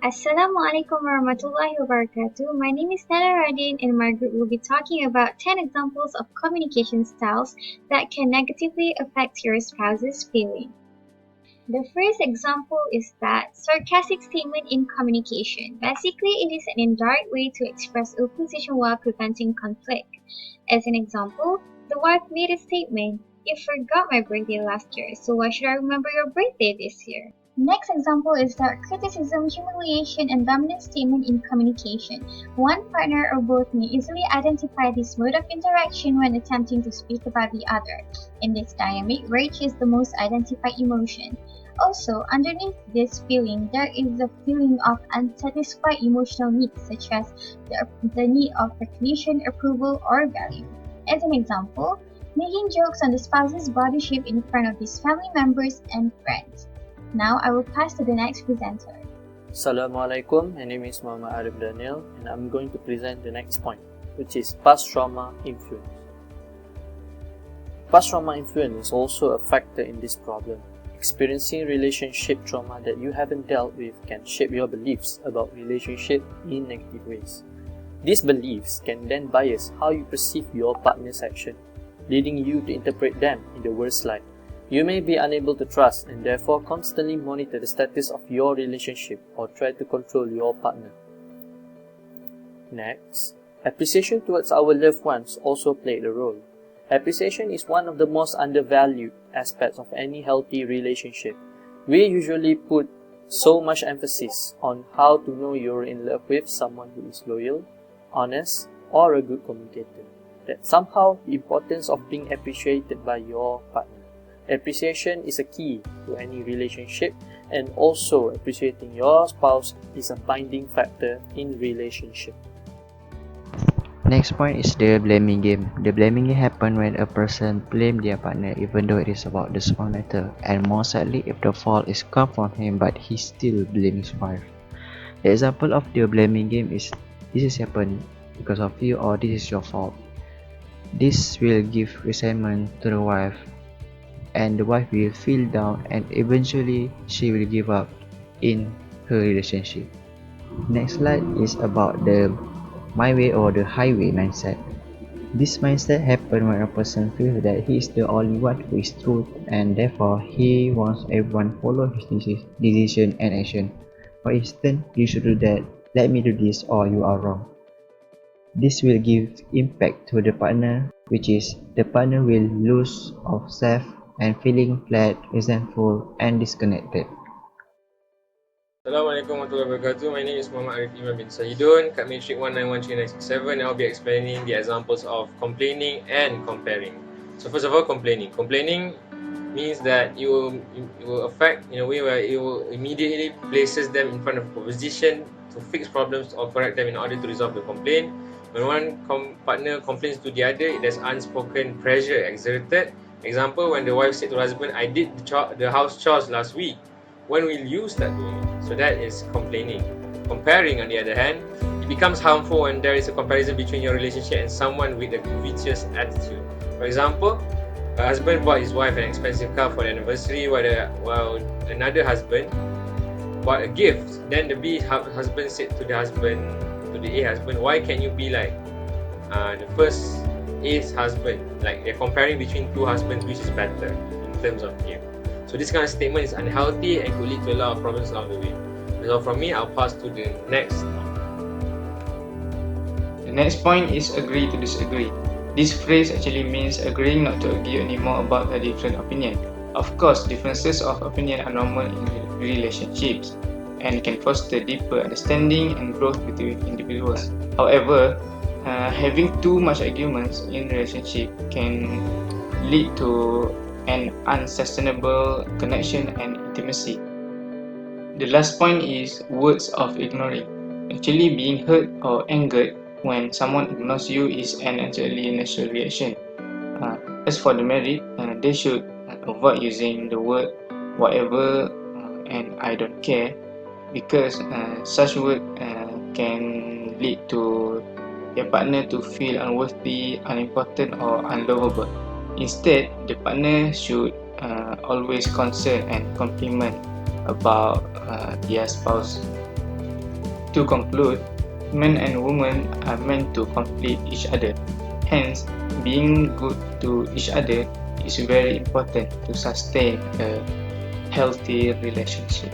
Assalamualaikum warahmatullahi wabarakatuh. My name is Nadia Raden and my group will be talking about 10 examples of communication styles that can negatively affect your spouse's feeling. The first example is that sarcastic statement in communication. Basically, it is an indirect way to express opposition while preventing conflict. As an example, the wife made a statement, "You forgot my birthday last year, so why should I remember your birthday this year?" Next example is that criticism, humiliation, and dominant statement in communication. One partner or both may easily identify this mode of interaction when attempting to speak about the other. In this dynamic, rage is the most identified emotion. Also, underneath this feeling, there is a feeling of unsatisfied emotional needs, such as the need of recognition, approval, or value. As an example, making jokes on the spouse's body shape in front of his family members and friends. Now I will pass to the next presenter. Assalamualaikum, my name is Muhammad Arif Danial and I'm going to present the next point, which is past trauma influence. Past trauma influence is also a factor in this problem. Experiencing relationship trauma that you haven't dealt with can shape your beliefs about relationship in negative ways. These beliefs can then bias how you perceive your partner's action, leading you to interpret them in the worst light. You may be unable to trust and therefore constantly monitor the status of your relationship or try to control your partner. Next, appreciation towards our loved ones also played a role. Appreciation is one of the most undervalued aspects of any healthy relationship. We usually put so much emphasis on how to know you're in love with someone who is loyal, honest, or a good communicator, that somehow the importance of being appreciated by your partner. Appreciation is a key to any relationship, and also appreciating your spouse is a binding factor in relationship. Next point is the blaming game. The blaming game happens when a person blames their partner even though it is about the small matter, and more sadly if the fault is come from him but he still blames his wife. The example of the blaming game is, "This has happened because of you," or "This is your fault." This will give resentment to the wife, and the wife will feel down and eventually she will give up in her relationship. Next slide is about the my way or the highway mindset. This mindset happens when a person feels that he is the only one who is true and therefore he wants everyone to follow his decision and action. For instance, "You should do that, let me do this, or you are wrong." This will give impact to the partner, which is the partner will lose of self and feeling flat, resentful, and disconnected. Assalamualaikum warahmatullahi wabarakatuh. My name is Muhammad Arif Iman bin Sahidun, kat matric 1913967. I'll be explaining the examples of complaining and comparing. So first of all, complaining. Complaining means that it will affect in a way where it will immediately places them in front of opposition to fix problems or correct them in order to resolve the complaint. When one partner complains to the other, there's unspoken pressure exerted. Example, when the wife said to the husband, "I did the house chores last week. When will you start doing it?" So that is complaining. Comparing, on the other hand, it becomes harmful when there is a comparison between your relationship and someone with a covetous attitude. For example, a husband bought his wife an expensive car for the anniversary, while another husband bought a gift. Then the B husband said to the A husband, "Why can't you be like the first A's husband?" Like they're comparing between two husbands, which is better in terms of gift. So this kind of statement is unhealthy and could lead to a lot of problems along the way. So from me, I'll pass to the next. The next point is agree to disagree. This phrase actually means agreeing not to argue anymore about a different opinion. Of course, differences of opinion are normal in relationships and can foster deeper understanding and growth between individuals. However, having too much arguments in relationship can lead to an unsustainable connection and intimacy. The last point is words of ignoring. Actually, being hurt or angered when someone ignores you is an entirely natural reaction. As for the married, they should avoid using the word whatever and "I don't care," because such word can lead to their partner to feel unworthy, unimportant, or unlovable. Instead, the partner should always concern and compliment about their spouse. To conclude, men and women are meant to complete each other. Hence, being good to each other is very important to sustain a healthy relationship.